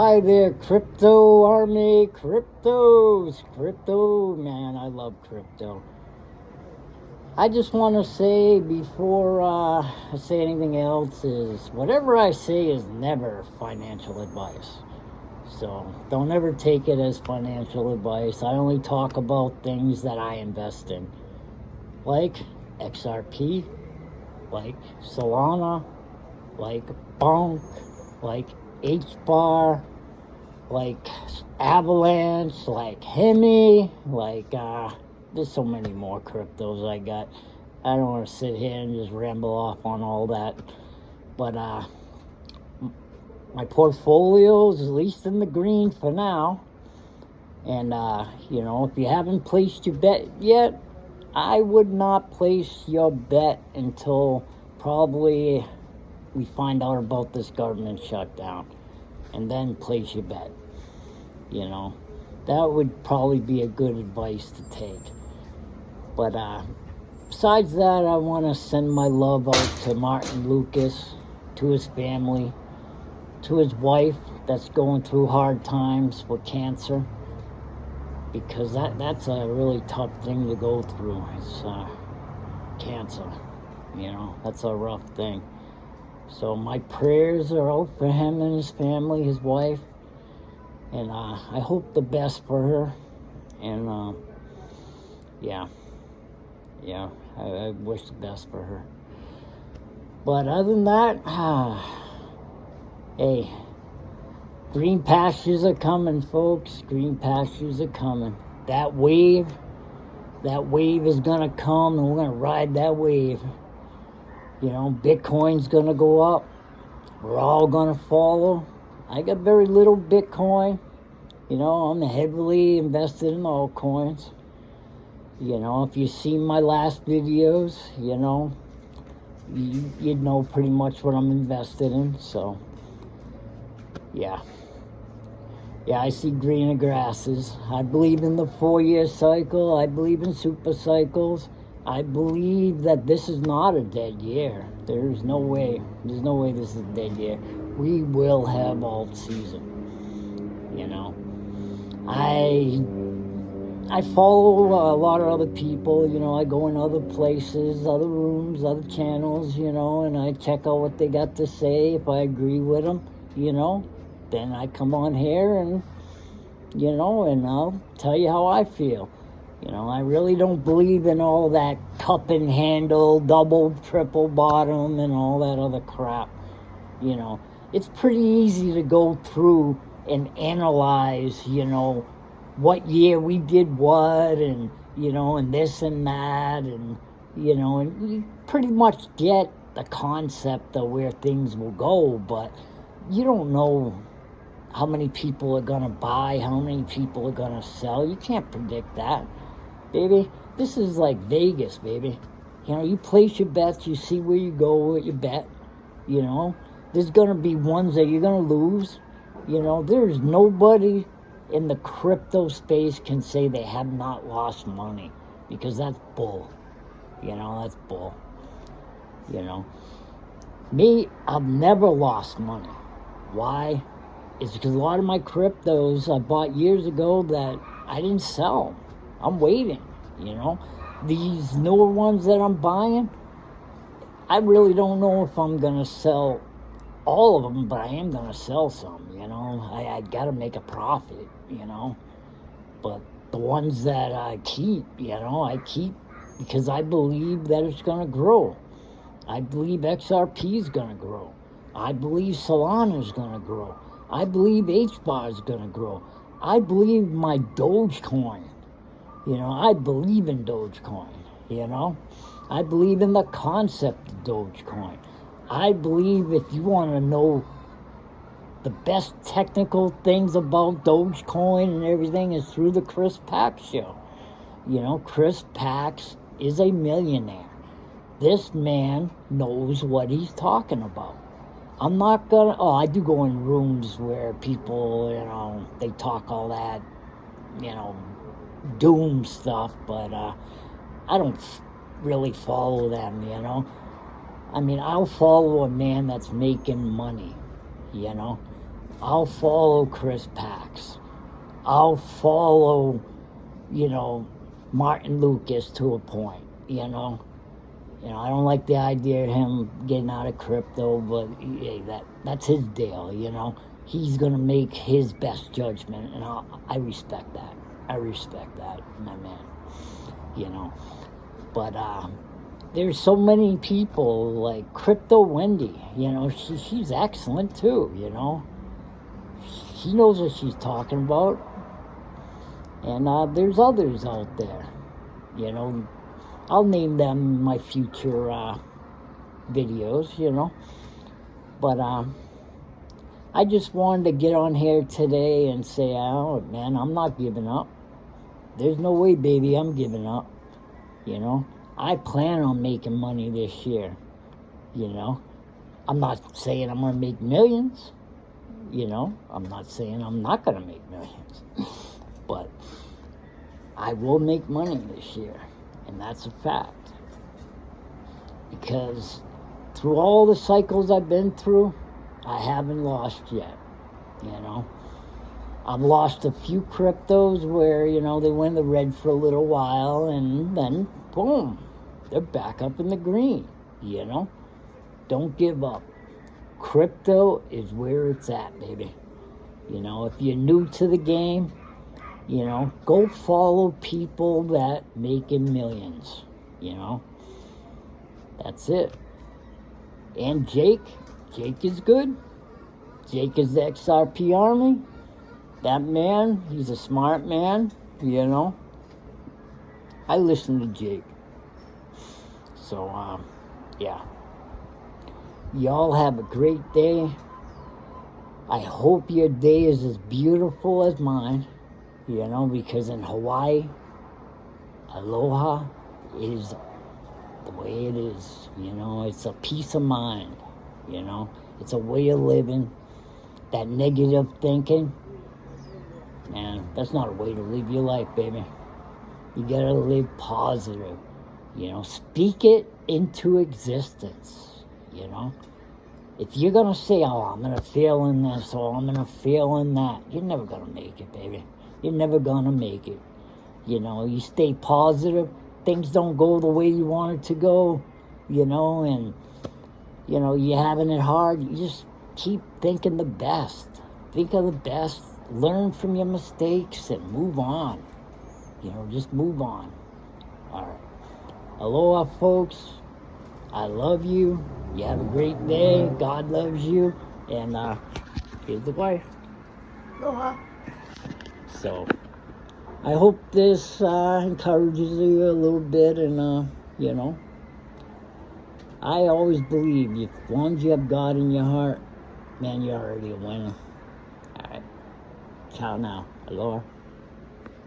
Hi there, crypto army, crypto, man, I love crypto. I just want to say before I say anything else is whatever I say is never financial advice. So don't ever take it as financial advice. I only talk about things that I invest in, like XRP, like Solana, like Bonk, like HBAR, like Avalanche, like Hemi, like there's so many more cryptos I got. I don't want to sit here and just ramble off on all that, but my portfolio is at least in the green for now. And if you haven't placed your bet yet, I would not place your bet until probably we find out about this government shutdown, and then place your bet. That would probably be a good advice to take. But besides that, I want to send my love out to Martin Lucas, to his family, to his wife that's going through hard times with cancer, because that's a really tough thing to go through. It's cancer, that's a rough thing. So my prayers are out for him and his family, his wife. And I hope the best for her. And I wish the best for her. But other than that, hey, green pastures are coming, folks. Green pastures are coming. That wave is going to come, and we're going to ride that wave. Bitcoin's going to go up. We're all going to follow. I got very little Bitcoin. I'm heavily invested in altcoins. If you've seen my last videos, you'd know pretty much what I'm invested in. So, yeah, I see greener grasses. I believe in the 4-year cycle. I believe in super cycles. I believe that this is not a dead year. There's no way this is a dead year. We will have alt season. I follow a lot of other people. I go in other places, other rooms, other channels, and I check out what they got to say. If I agree with them, then I come on here and I'll tell you how I feel. I really don't believe in all that cup and handle, double, triple bottom, and all that other crap. It's pretty easy to go through and analyze, what year we did what, and, and this and that, and, and you pretty much get the concept of where things will go, but you don't know how many people are going to buy, how many people are going to sell. You can't predict that, baby. This is like Vegas, baby. You place your bets, you see where you go with your bet, There's going to be ones that you're going to lose. There's nobody in the crypto space can say they have not lost money, because that's bull. That's bull. Me, I've never lost money. Why? It's because a lot of my cryptos I bought years ago that I didn't sell. I'm waiting, These newer ones that I'm buying, I really don't know if I'm going to sell all of them, but I am going to sell some, I got to make a profit, But the ones that I keep, I keep because I believe that it's going to grow. I believe XRP is going to grow. I believe Solana is going to grow. I believe HBAR is going to grow. I believe my Dogecoin, I believe in Dogecoin, I believe in the concept of Dogecoin. I believe if you want to know the best technical things about Dogecoin and everything is through the Chris Pax show. Chris Pax is a millionaire. This man knows what he's talking about. I'm not gonna, I do go in rooms where people, they talk all that, doom stuff, but I don't really follow them, I'll follow a man that's making money, I'll follow Chris Pax. I'll follow, Martin Lucas to a point, I don't like the idea of him getting out of crypto, but hey, that's his deal, He's going to make his best judgment, and I respect that. I respect that, my man, But there's so many people like Crypto Wendy, she's excellent too, She knows what she's talking about. And there's others out there, I'll name them in my future videos, But I just wanted to get on here today and say, oh, man, I'm not giving up. There's no way, baby, I'm giving up, I plan on making money this year, I'm not saying I'm going to make millions, I'm not saying I'm not going to make millions, but I will make money this year, and that's a fact. Because through all the cycles I've been through, I haven't lost yet, I've lost a few cryptos where, they went in the red for a little while, and then, boom, they're back up in the green, Don't give up. Crypto is where it's at, baby. If you're new to the game, go follow people that making millions, That's it. And Jake is good. Jake is the XRP Army. That man, he's a smart man, I listen to Jake. So, yeah. Y'all have a great day. I hope your day is as beautiful as mine, because in Hawaii, aloha is the way it is, It's a peace of mind, It's a way of living. That negative thinking, man, that's not a way to live your life, baby. You gotta live positive, Speak it into existence, If you're gonna say, oh, I'm gonna fail in this, or I'm gonna fail in that, you're never gonna make it, baby. You're never gonna make it. You stay positive. Things don't go the way you want it to go, and, you're having it hard. You just keep thinking the best. Think of the best. Learn from your mistakes and move on. Just move on. All right. Aloha, folks. I love you. You have a great day. God loves you. And here's the wife. Aloha. So, I hope this encourages you a little bit. And, I always believe as long as you have God in your heart, man, you're already a winner. All right. Ciao now. Aloha.